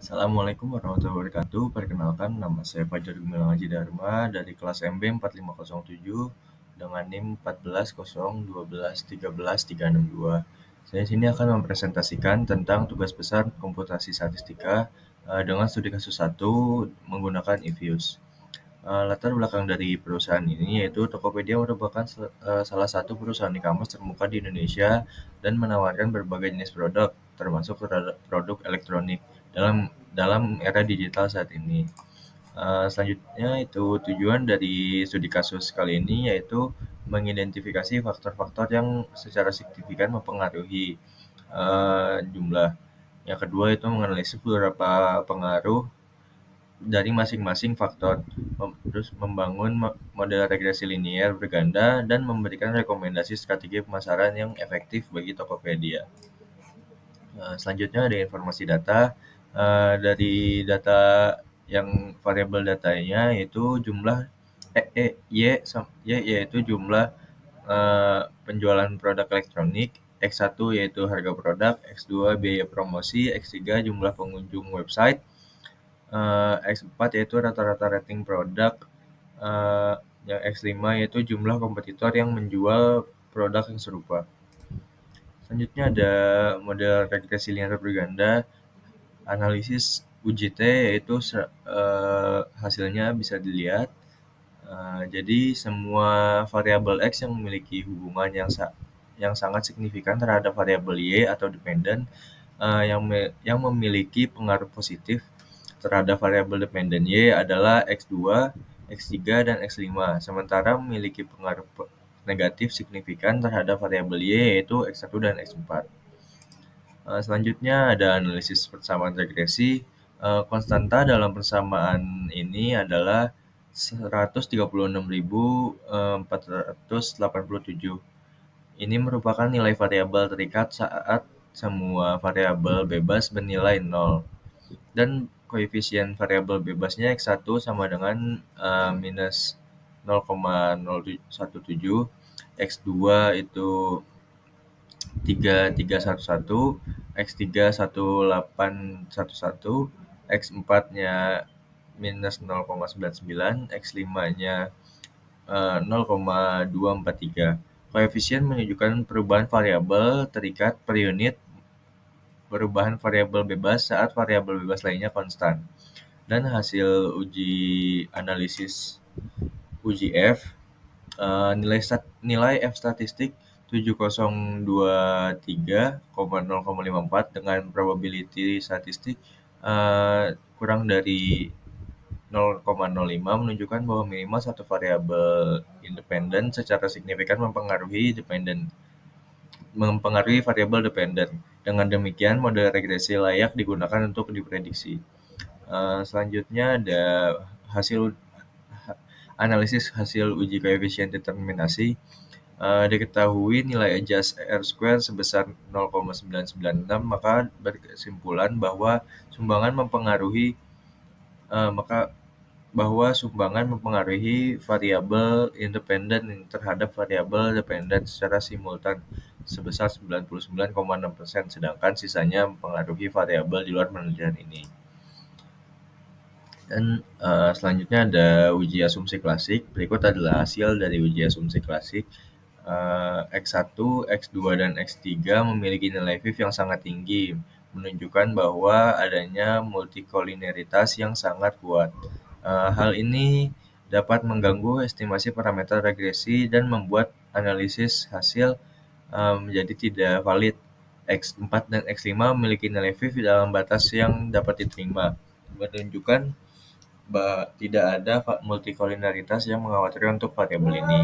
Assalamualaikum warahmatullahi wabarakatuh. Perkenalkan, nama saya Fajar Gumilang Haji Dharma dari kelas MB 4507 dengan NIM 1401213362. Saya di sini akan mempresentasikan tentang tugas besar komputasi statistika dengan studi kasus 1 menggunakan eViews. Latar belakang dari perusahaan ini yaitu Tokopedia merupakan salah satu perusahaan e-commerce terkemuka di Indonesia dan menawarkan berbagai jenis produk, termasuk produk elektronik dalam dalam era digital saat ini. Selanjutnya itu tujuan dari studi kasus kali ini yaitu mengidentifikasi faktor-faktor yang secara signifikan mempengaruhi jumlah. Yang kedua itu menganalisis beberapa pengaruh dari masing-masing faktor, terus membangun model regresi linier berganda, dan memberikan rekomendasi strategi pemasaran yang efektif bagi Tokopedia. Selanjutnya ada informasi data. Dari data yang variabel datanya yaitu jumlah Y yaitu jumlah penjualan produk elektronik, X1 yaitu harga produk, X2 biaya promosi, X3 jumlah pengunjung website, X4 yaitu rata-rata rating produk, yang X5 yaitu jumlah kompetitor yang menjual produk yang serupa. Selanjutnya ada model regresi linear berganda, analisis UJT yaitu hasilnya bisa dilihat. Jadi semua variabel X yang memiliki hubungan yang sangat signifikan terhadap variabel Y atau dependen yang memiliki pengaruh positif terhadap variabel dependen Y adalah X2, X3, dan X5, sementara memiliki pengaruh negatif signifikan terhadap variabel Y yaitu X1 dan X4. Selanjutnya ada analisis persamaan regresi. Konstanta dalam persamaan ini adalah 136.487. Ini merupakan nilai variabel terikat saat semua variabel bebas bernilai 0. Dan koefisien variabel bebasnya X1 sama dengan minus 0,017, X2 itu 3311, X3 1811, X4-nya minus 0,99, X5-nya 0,243. Koefisien menunjukkan perubahan variabel terikat per unit perubahan variabel bebas saat variabel bebas lainnya konstan. Dan hasil uji analisis uji F, nilai F statistik 7023,054 dengan probability statistik kurang dari 0,05 menunjukkan bahwa minimal satu variabel independen secara signifikan mempengaruhi variabel dependen. Dengan demikian, model regresi layak digunakan untuk diprediksi. Selanjutnya ada analisis hasil uji koefisien determinasi. Diketahui nilai adjust R-square sebesar 0,996, maka berkesimpulan bahwa sumbangan mempengaruhi variabel independen terhadap variabel dependen secara simultan sebesar 99,6%, sedangkan sisanya mempengaruhi variabel di luar penelitian ini. Dan selanjutnya ada uji asumsi klasik. Berikut adalah hasil dari uji asumsi klasik. X1, X2, dan X3 memiliki nilai VIF yang sangat tinggi, menunjukkan bahwa adanya multikolineritas yang sangat kuat. Hal ini dapat mengganggu estimasi parameter regresi dan membuat analisis hasil menjadi tidak valid. X4 dan X5 memiliki nilai VIF dalam batas yang dapat diterima, menunjukkan tidak ada multikolineritas yang mengkhawatirkan untuk variabel ini.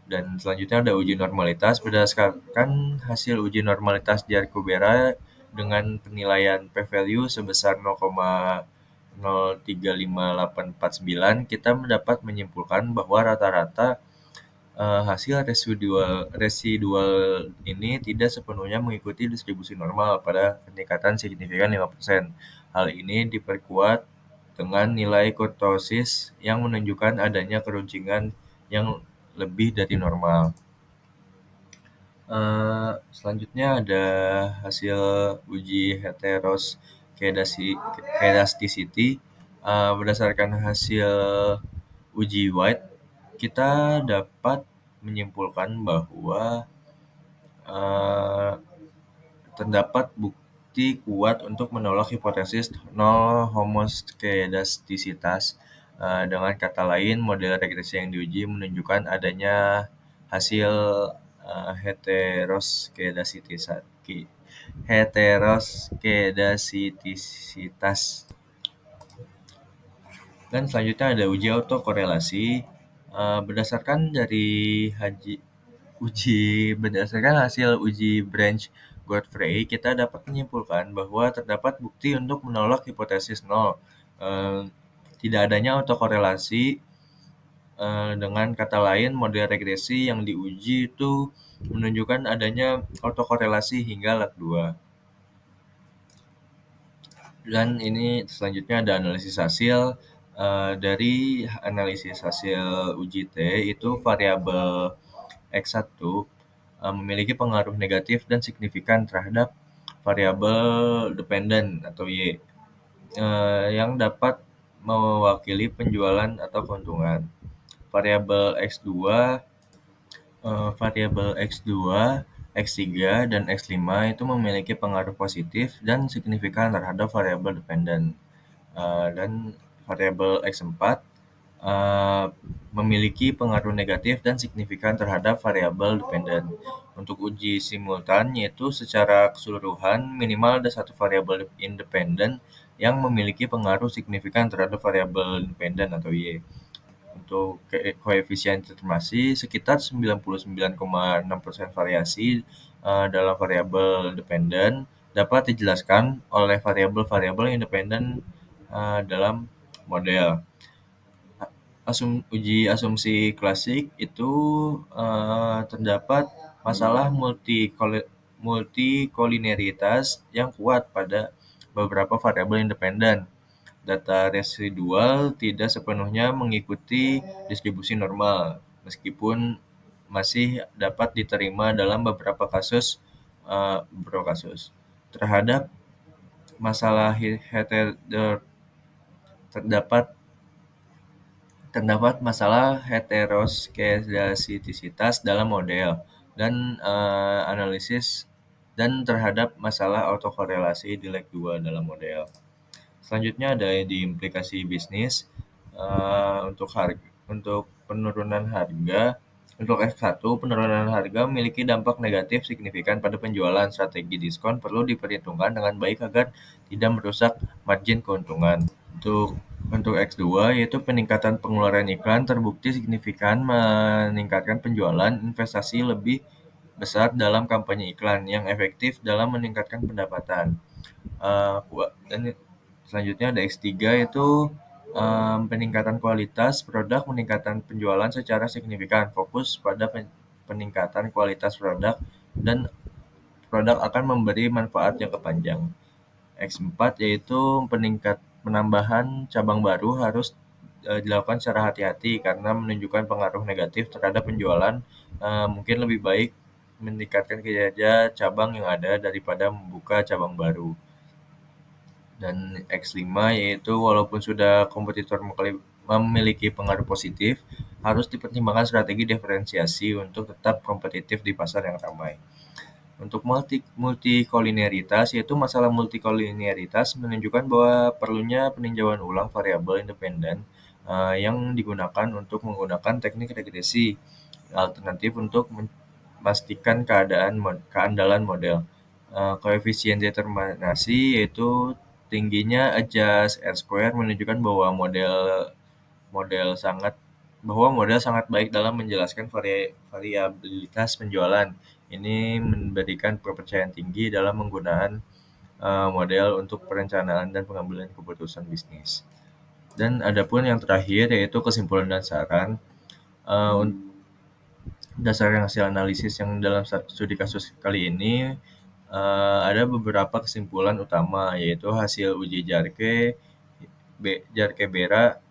Dan selanjutnya ada uji normalitas. Berdasarkan hasil uji normalitas Jarkubera dengan penilaian p-value sebesar 0,035849, kita dapat menyimpulkan bahwa rata-rata hasil residual ini tidak sepenuhnya mengikuti distribusi normal pada peningkatan signifikan 5%. Hal ini diperkuat dengan nilai kurtosis yang menunjukkan adanya keruncingan yang lebih dari normal. Selanjutnya ada hasil uji Kedasticity. Berdasarkan hasil uji White, kita dapat menyimpulkan bahwa uh, terdapat bukti kuat untuk menolak hipotesis nol homoskedastisitas. Dengan kata lain, model regresi yang diuji menunjukkan adanya hasil heteroskedasitisitas. Dan selanjutnya ada uji autokorelasi. Berdasarkan hasil uji branch Godfrey, kita dapat menyimpulkan bahwa terdapat bukti untuk menolak hipotesis nol. Tidak adanya autokorelasi. Dengan kata lain, model regresi yang diuji itu menunjukkan adanya autokorelasi hingga lag 2. Dan ini selanjutnya ada analisis hasil. Dari analisis hasil uji T itu variabel X1 memiliki pengaruh negatif dan signifikan terhadap variabel dependent atau Y yang dapat mewakili penjualan atau keuntungan. Variabel X2, X3, dan X5 itu memiliki pengaruh positif dan signifikan terhadap variabel dependent. Dan variabel X4 memiliki pengaruh negatif dan signifikan terhadap variabel dependent. Untuk uji simultan, yaitu secara keseluruhan minimal ada satu variabel independen yang memiliki pengaruh signifikan terhadap variabel dependent atau Y. Untuk koefisien determinasi sekitar 99,6% variasi dalam variabel dependen dapat dijelaskan oleh variabel-variabel independen dalam model. Uji asumsi klasik itu terdapat masalah multikolineritas yang kuat pada beberapa variabel independen. Data residual tidak sepenuhnya mengikuti distribusi normal, meskipun masih dapat diterima dalam beberapa kasus. Terhadap masalah terdapat masalah heteroskedasitisitas dalam model dan analisis dan terhadap masalah autokorelasi di lag 2 dalam model. Selanjutnya ada di implikasi bisnis. Untuk penurunan harga. Untuk X1, penurunan harga memiliki dampak negatif signifikan pada penjualan. Strategi diskon perlu diperhitungkan dengan baik agar tidak merusak margin keuntungan. Untuk X2, yaitu peningkatan pengeluaran iklan terbukti signifikan meningkatkan penjualan. Investasi lebih besar dalam kampanye iklan yang efektif dalam meningkatkan pendapatan. Dan selanjutnya ada X3, yaitu peningkatan kualitas produk, meningkatan penjualan secara signifikan. Fokus pada peningkatan kualitas produk dan produk akan memberi manfaat jangka panjang. X4, yaitu penambahan cabang baru harus dilakukan secara hati-hati karena menunjukkan pengaruh negatif terhadap penjualan. Mungkin lebih baik meningkatkan kinerja cabang yang ada daripada membuka cabang baru. Dan X5, yaitu walaupun sudah kompetitor memiliki pengaruh positif, harus dipertimbangkan strategi diferensiasi untuk tetap kompetitif di pasar yang ramai. Untuk multikolineritas, yaitu masalah multikolineritas menunjukkan bahwa perlunya peninjauan ulang variabel independen yang digunakan untuk menggunakan teknik regresi alternatif untuk memastikan keandalan model. Koefisien determinasi, yaitu tingginya adjust R-square, menunjukkan bahwa model sangat baik dalam menjelaskan variabilitas penjualan. Ini memberikan kepercayaan tinggi dalam menggunakan model untuk perencanaan dan pengambilan keputusan bisnis. Dan adapun yang terakhir yaitu kesimpulan dan saran. Berdasarkan hasil analisis yang dalam studi kasus kali ini, ada beberapa kesimpulan utama, yaitu hasil uji Jarke-Bera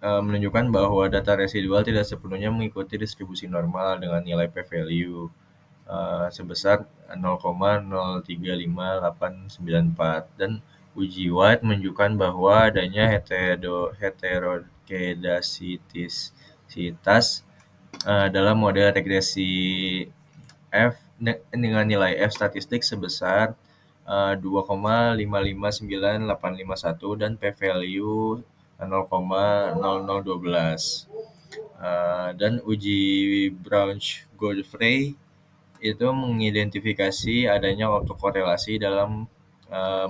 menunjukkan bahwa data residual tidak sepenuhnya mengikuti distribusi normal dengan nilai p-value sebesar 0,035894 dan Uji White menunjukkan bahwa adanya heterokedasitisitas dalam model regresi F dengan nilai F statistik sebesar 2,559851 dan p-value 0,0012. Dan uji Braunsch-Godfrey itu mengidentifikasi adanya autokorelasi dalam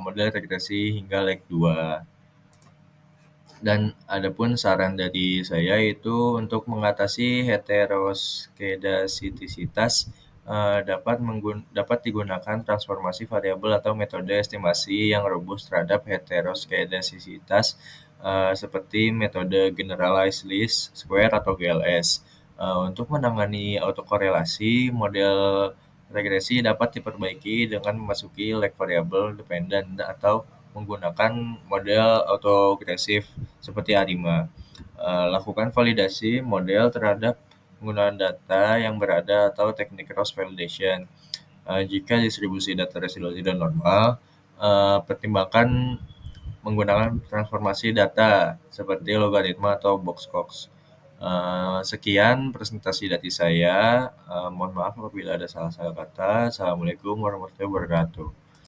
model regresi hingga leg 2. Dan adapun saran dari saya itu untuk mengatasi heteroskedasitisitas dapat digunakan transformasi variabel atau metode estimasi yang robust terhadap heteroskedasisitas seperti metode generalized least square atau GLS. Untuk menangani autokorelasi, model regresi dapat diperbaiki dengan memasuki leg variabel dependent atau menggunakan model autoagresif seperti ARIMA. Lakukan validasi model terhadap penggunaan data yang berada atau teknik cross validation. Jika distribusi data residual tidak normal, pertimbangkan menggunakan transformasi data seperti logaritma atau box-cox. Sekian presentasi dari saya. Mohon maaf apabila ada salah-salah kata. Assalamualaikum warahmatullahi wabarakatuh.